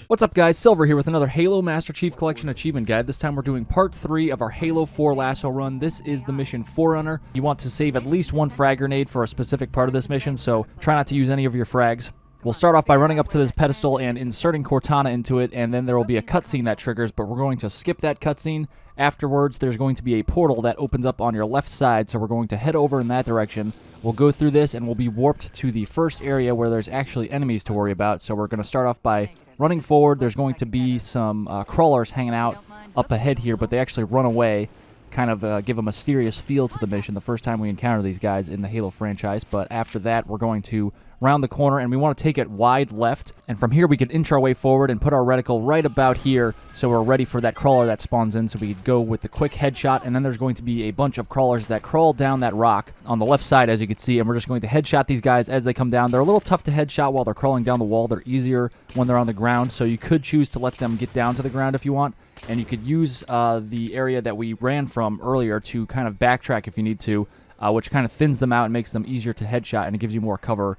What's up guys, Silver here with another Halo Master Chief Collection Achievement Guide. This time we're doing part 3 of our Halo 4 LASO run. This is the mission Forerunner. You want to save at least one frag grenade for a specific part of this mission, so try not to use any of your frags. We'll start off by running up to this pedestal and inserting Cortana into it, and then there will be a cutscene that triggers, but we're going to skip that cutscene. Afterwards, there's going to be a portal that opens up on your left side, so we're going to head over in that direction. We'll go through this, and we'll be warped to the first area where there's actually enemies to worry about, so we're going to start off by running forward. There's going to be some crawlers hanging out up ahead here, but they actually run away, kind of give a mysterious feel to the mission the first time we encounter these guys in the Halo franchise. But after that, we're going to round the corner, and we want to take it wide left, and from here we can inch our way forward and put our reticle right about here so we're ready for that crawler that spawns in, so we could go with the quick headshot. And then there's going to be a bunch of crawlers that crawl down that rock on the left side, as you can see, and we're just going to headshot these guys as they come down. They're a little tough to headshot while they're crawling down the wall. They're easier when they're on the ground, so you could choose to let them get down to the ground if you want, and you could use the area that we ran from earlier to kind of backtrack if you need to, which kind of thins them out and makes them easier to headshot, and it gives you more cover.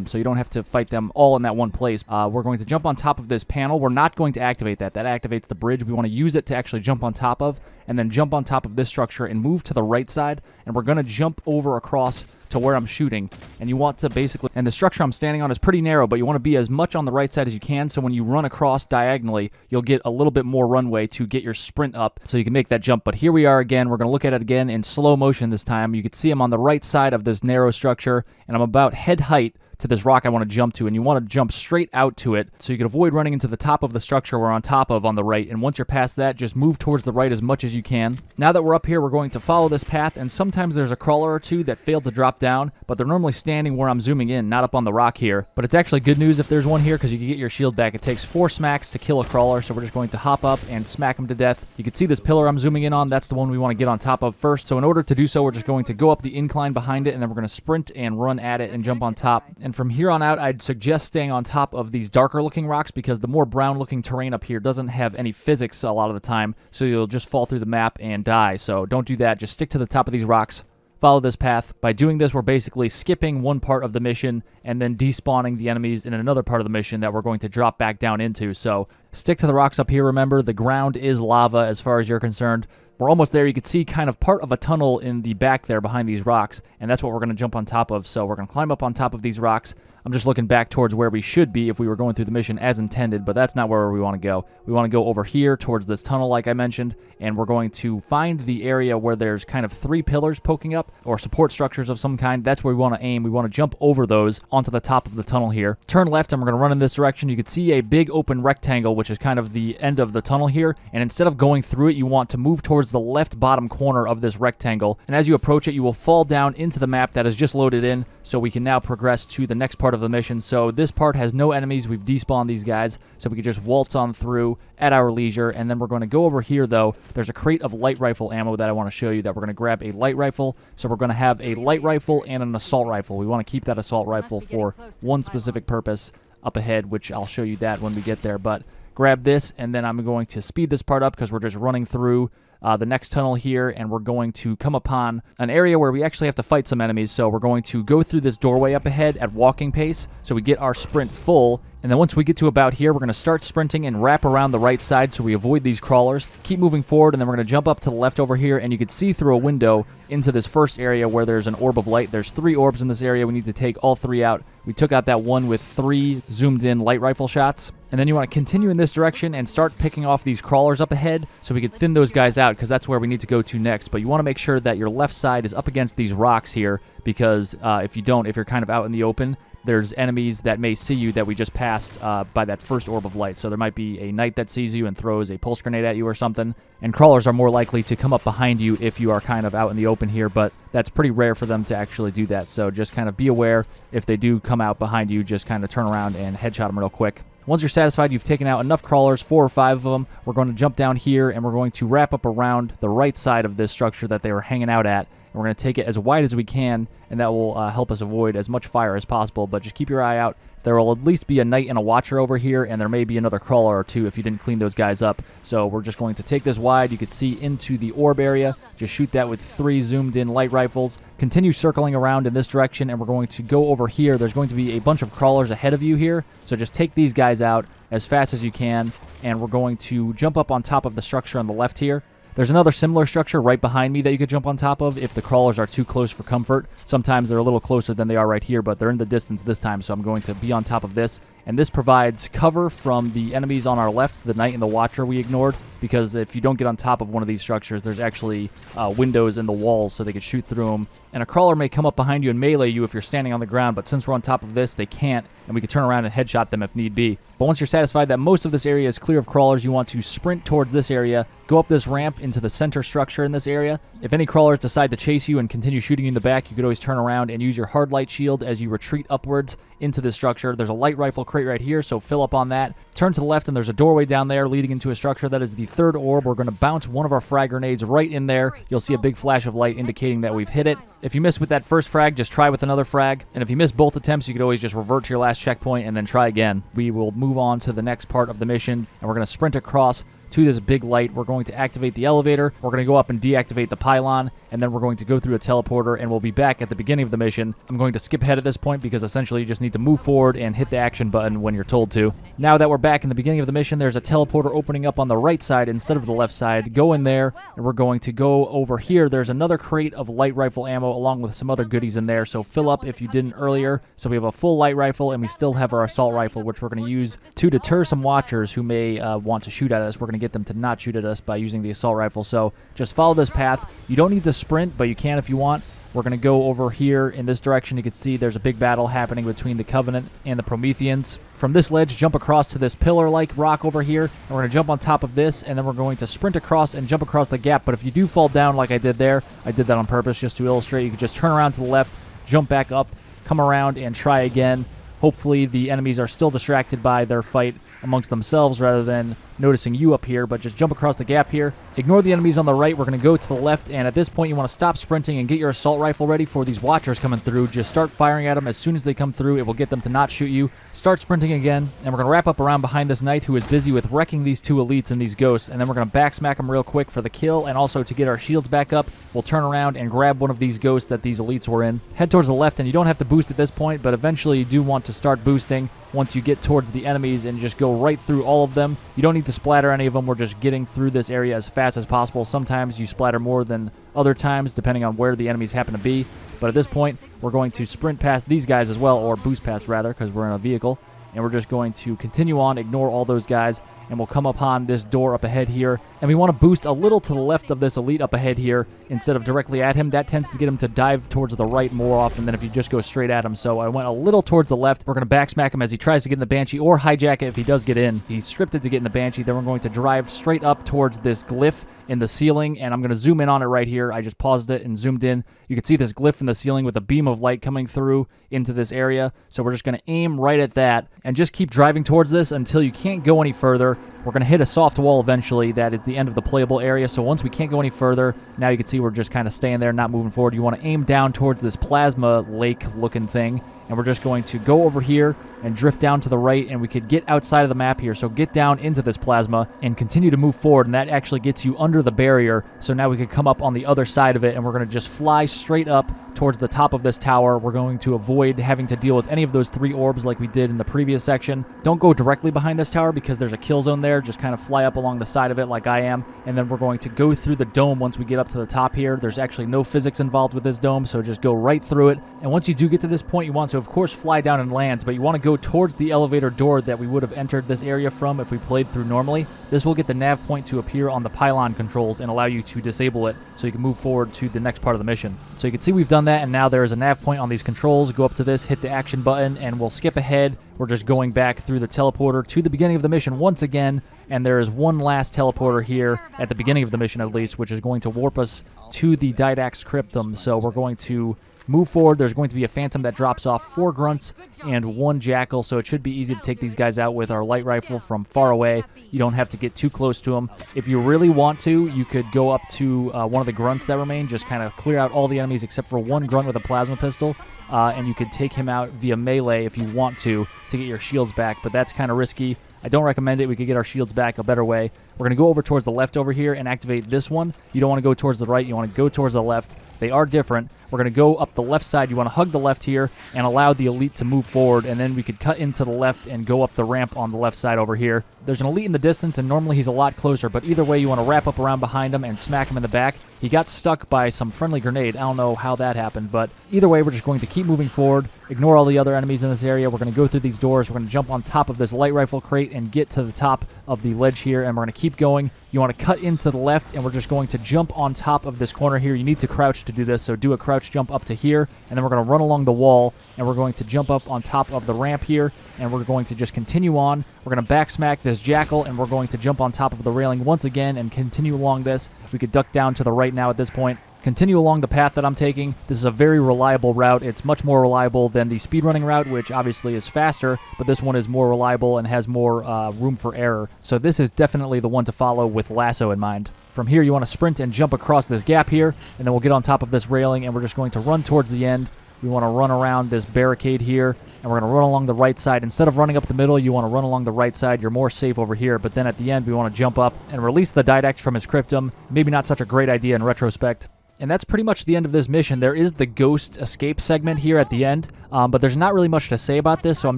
So you don't have to fight them all in that one place. We're going to jump on top of this panel. We're not going to activate that. That activates the bridge. We want to use it to actually jump on top of, and then jump on top of this structure and move to the right side, and we're going to jump over across to where I'm shooting. And you want to basically, and the structure I'm standing on is pretty narrow, but you want to be as much on the right side as you can, so when you run across diagonally, you'll get a little bit more runway to get your sprint up so you can make that jump. But here we are again. We're going to look at it again in slow motion this time. You can see I'm on the right side of this narrow structure, and I'm about head height to this rock I want to jump to, and you want to jump straight out to it so you can avoid running into the top of the structure we're on top of on the right. And once you're past that, just move towards the right as much as you can. Now that we're up here, we're going to follow this path, and sometimes there's a crawler or two that fail to drop down, but they're normally standing where I'm zooming in, not up on the rock here. But it's actually good news if there's one here, because you can get your shield back. It takes 4 smacks to kill a crawler, so we're just going to hop up and smack him to death. You can see this pillar I'm zooming in on. That's the one we want to get on top of first. So in order to do so, we're just going to go up the incline behind it, and then we're going to sprint and run at it and jump on top. And from here on out, I'd suggest staying on top of these darker looking rocks, because the more brown looking terrain up here doesn't have any physics a lot of the time, so you'll just fall through the map and die. So don't do that. Just stick to the top of these rocks. Follow this path. By doing this, we're basically skipping one part of the mission and then despawning the enemies in another part of the mission that we're going to drop back down into. So stick to the rocks up here. Remember, the ground is lava as far as you're concerned. We're almost there. You can see kind of part of a tunnel in the back there behind these rocks, and that's what we're going to jump on top of. So we're going to climb up on top of these rocks. I'm just looking back towards where we should be if we were going through the mission as intended, but that's not where we want to go. We want to go over here towards this tunnel like I mentioned, and we're going to find the area where there's kind of 3 pillars poking up, or support structures of some kind. That's where we want to aim. We want to jump over those onto the top of the tunnel here. Turn left, and we're going to run in this direction. You can see a big open rectangle, which is kind of the end of the tunnel here, and instead of going through it, you want to move towards the left bottom corner of this rectangle, and as you approach it, you will fall down into the map that is just loaded in, so we can now progress to the next part of the mission. So this part has no enemies. We've despawned these guys, so we can just waltz on through at our leisure. And then we're going to go over here, though. There's a crate of light rifle ammo that I want to show you that we're going to grab a light rifle. So we're going to have a light rifle and an assault rifle. We want to keep that assault rifle for one specific purpose up ahead, which I'll show you that when we get there. But grab this, and then I'm going to speed this part up because we're just running through the next tunnel here, and we're going to come upon an area where we actually have to fight some enemies. So we're going to go through this doorway up ahead at walking pace so we get our sprint full, and then once we get to about here, we're going to start sprinting and wrap around the right side so we avoid these crawlers. Keep moving forward, and then we're going to jump up to the left over here, and you can see through a window into this first area where there's an orb of light. There's 3 orbs in this area. We need to take all 3 out. We took out that one with 3 zoomed in light rifle shots. And then you want to continue in this direction and start picking off these crawlers up ahead so we can thin those guys out, because that's where we need to go to next. But you want to make sure that your left side is up against these rocks here, because if you're kind of out in the open, there's enemies that may see you that we just passed by that first orb of light. So there might be a knight that sees you and throws a pulse grenade at you or something. And crawlers are more likely to come up behind you if you are kind of out in the open here, but that's pretty rare for them to actually do that. So just kind of be aware if they do come out behind you, just kind of turn around and headshot them real quick. Once you're satisfied you've taken out enough crawlers, 4 or 5 of them, we're going to jump down here, and we're going to wrap up around the right side of this structure that they were hanging out at. And we're going to take it as wide as we can, and that will help us avoid as much fire as possible. But just keep your eye out. There will at least be a knight and a watcher over here, and there may be another crawler or 2 if you didn't clean those guys up. So we're just going to take this wide. You can see into the orb area. Just shoot that with 3 zoomed in light rifles. Continue circling around in this direction, and we're going to go over here. There's going to be a bunch of crawlers ahead of you here. So just take these guys out. as fast as you can, and we're going to jump up on top of the structure on the left here. There's another similar structure right behind me that you could jump on top of if the crawlers are too close for comfort. Sometimes they're a little closer than they are right here, but they're in the distance this time, so I'm going to be on top of this. And this provides cover from the enemies on our left, the Knight and the Watcher we ignored, because if you don't get on top of one of these structures, there's actually windows in the walls so they could shoot through them. And a crawler may come up behind you and melee you if you're standing on the ground, but since we're on top of this, they can't, and we can turn around and headshot them if need be. But once you're satisfied that most of this area is clear of crawlers, you want to sprint towards this area, go up this ramp into the center structure in this area. If any crawlers decide to chase you and continue shooting you in the back, you could always turn around and use your hard light shield as you retreat upwards into this structure. There's a light rifle crate right here, so fill up on that. Turn to the left, and there's a doorway down there leading into a structure. That is the third orb. We're going to bounce one of our frag grenades right in there. You'll see a big flash of light indicating that we've hit it. If you miss with that first frag, just try with another frag. And if you miss both attempts, you could always just revert to your last checkpoint and then try again. We will move on to the next part of the mission, and we're going to sprint across to this big light. We're going to activate the elevator. We're going to go up and deactivate the pylon, and then we're going to go through a teleporter, and we'll be back at the beginning of the mission. I'm going to skip ahead at this point because essentially you just need to move forward and hit the action button when you're told to. Now that we're back in the beginning of the mission, there's a teleporter opening up on the right side instead of the left side. Go in there, and we're going to go over here. There's another crate of light rifle ammo along with some other goodies in there, so fill up if you didn't earlier. So we have a full light rifle, and we still have our assault rifle, which we're going to use to deter some watchers who may want to shoot at us. We're going to get them to not shoot at us by using the assault rifle. So just follow this path. You don't need to sprint, but you can if you want. We're going to go over here in this direction. You can see there's a big battle happening between the Covenant and the Prometheans. From this ledge, jump across to this pillar-like rock over here, and we're going to jump on top of this, and then we're going to sprint across and jump across the gap. But if you do fall down like I did there, I did that on purpose just to illustrate. You can just turn around to the left, jump back up, come around, and try again. Hopefully the enemies are still distracted by their fight amongst themselves rather than noticing you up here, but just jump across the gap here. Ignore the enemies on the right. We're going to go to the left, and at this point you want to stop sprinting and get your assault rifle ready for these watchers coming through. Just start firing at them as soon as they come through. It will get them to not shoot you. Start sprinting again, and we're going to wrap up around behind this knight who is busy with wrecking these two elites and these ghosts, and then we're going to backsmack them real quick for the kill, and also to get our shields back up. We'll turn around and grab one of these ghosts that these elites were in. Head towards the left, and you don't have to boost at this point, but eventually you do want to start boosting once you get towards the enemies and just go right through all of them. You don't need to splatter any of them. We're just getting through this area as fast as possible. Sometimes you splatter more than other times depending on where the enemies happen to be. But at this point, we're going to sprint past these guys as well, or boost past rather, because we're in a vehicle. And we're just going to continue on, ignore all those guys, and we'll come upon this door up ahead here. And we want to boost a little to the left of this elite up ahead here instead of directly at him. That tends to get him to dive towards the right more often than if you just go straight at him. So I went a little towards the left. We're going to backsmack him as he tries to get in the Banshee, or hijack it if he does get in. He's scripted to get in the Banshee. Then we're going to drive straight up towards this glyph in the ceiling, and I'm going to zoom in on it right here. I just paused it and zoomed in. You can see this glyph in the ceiling with a beam of light coming through into this area. So we're just going to aim right at that and just keep driving towards this until you can't go any further. We're going to hit a soft wall eventually. That is the end of the playable area. So once we can't go any further, now you can see we're just kind of staying there, not moving forward. You want to aim down towards this plasma lake looking thing, and we're just going to go over here and drift down to the right, and we could get outside of the map here. So get down into this plasma and continue to move forward, and that actually gets you under the barrier. So now we could come up on the other side of it, and we're going to just fly straight up towards the top of this tower. We're going to avoid having to deal with any of those 3 orbs like we did in the previous section. Don't go directly behind this tower because there's a kill zone there. Just kind of fly up along the side of it like I am, and then we're going to go through the dome once we get up to the top here. There's actually no physics involved with this dome, so just go right through it. And once you do get to this point, you want to, of course, fly down and land, but you want to go towards the elevator door that we would have entered this area from if we played through normally. This will get the nav point to appear on the pylon controls and allow you to disable it so you can move forward to the next part of the mission. So you can see we've done that, and now there is a nav point on these controls. Go up to this, hit the action button, and we'll skip ahead. We're just going back through the teleporter to the beginning of the mission once again, and there is one last teleporter here at the beginning of the mission at least, which is going to warp us to the Didact's cryptum. So we're going to move forward. There's going to be a phantom that drops off 4 grunts and 1 jackal, so it should be easy to take these guys out with our light rifle from far away. You don't have to get too close to them. If you really want to, you could go up to one of the grunts that remain, just kind of clear out all the enemies except for 1 grunt with a plasma pistol, and you could take him out via melee if you want to get your shields back, but that's kind of risky. I don't recommend it. We could get our shields back a better way. We're going to go over towards the left over here and activate this one. You don't want to go towards the right. You want to go towards the left. They are different. We're going to go up the left side. You want to hug the left here and allow the elite to move forward, and then we could cut into the left and go up the ramp on the left side over here. There's an elite in the distance, and normally he's a lot closer, but either way, you want to wrap up around behind him and smack him in the back. He got stuck by some friendly grenade. I don't know how that happened, but either way, we're just going to keep moving forward, ignore all the other enemies in this area. We're going to go through these doors. We're going to jump on top of this light rifle crate and get to the top of the ledge here, and we're going to keep going. You want to cut into the left, and we're just going to jump on top of this corner here. You need to crouch to do this, so do a crouch jump up to here, and then we're going to run along the wall, and we're going to jump up on top of the ramp here, and we're going to just continue on. We're going to backsmack this jackal, and we're going to jump on top of the railing once again and continue along this. We could duck down to the right now at this point. Continue along the path that I'm taking. This is a very reliable route. It's much more reliable than the speedrunning route, which obviously is faster, but this one is more reliable and has more room for error. So this is definitely the one to follow with LASO in mind. From here, you want to sprint and jump across this gap here, and then we'll get on top of this railing, and we're just going to run towards the end. We want to run around this barricade here, and we're going to run along the right side. Instead of running up the middle, you want to run along the right side. You're more safe over here, but then at the end, we want to jump up and release the Didact from his cryptum. Maybe not such a great idea in retrospect. And that's pretty much the end of this mission. There is the ghost escape segment here at the end, but there's not really much to say about this, so I'm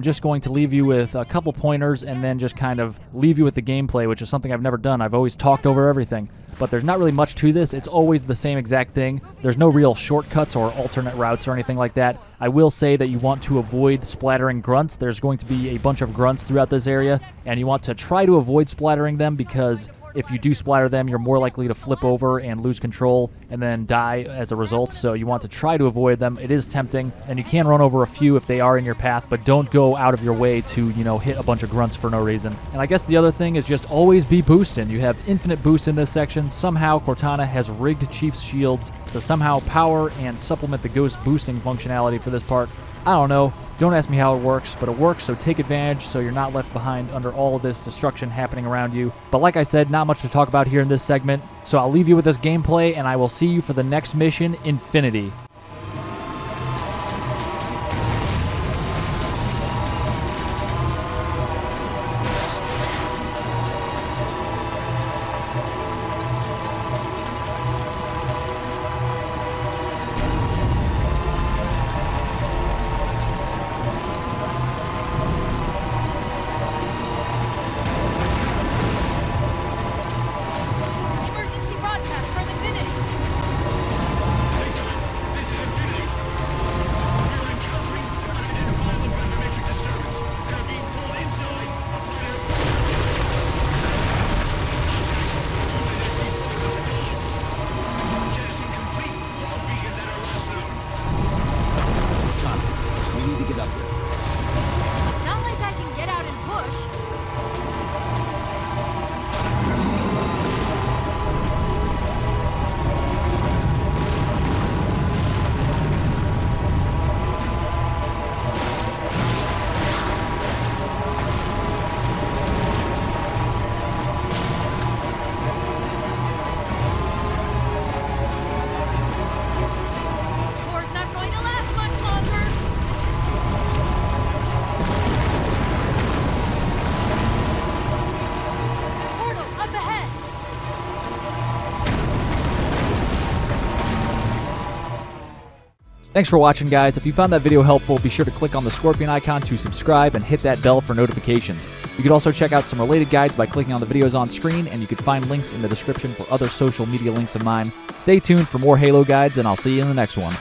just going to leave you with a couple pointers and then just kind of leave you with the gameplay, which is something I've never done. I've always talked over everything, but there's not really much to this. It's always the same exact thing. There's no real shortcuts or alternate routes or anything like that. I will say that you want to avoid splattering grunts. There's going to be a bunch of grunts throughout this area, and you want to try to avoid splattering them because if you do splatter them, you're more likely to flip over and lose control and then die as a result, so you want to try to avoid them. It is tempting, and you can run over a few if they are in your path, but don't go out of your way to, hit a bunch of grunts for no reason. And I guess the other thing is just always be boosting. You have infinite boost in this section. Somehow Cortana has rigged Chief's shields to somehow power and supplement the ghost boosting functionality for this part. I don't know. Don't ask me how it works, but it works, so take advantage so you're not left behind under all of this destruction happening around you. But like I said, not much to talk about here in this segment, so I'll leave you with this gameplay, and I will see you for the next mission, Infinity. Thanks for watching, guys. If you found that video helpful, be sure to click on the scorpion icon to subscribe and hit that bell for notifications. You could also check out some related guides by clicking on the videos on screen, and you could find links in the description for other social media links of mine. Stay tuned for more Halo guides, and I'll see you in the next one.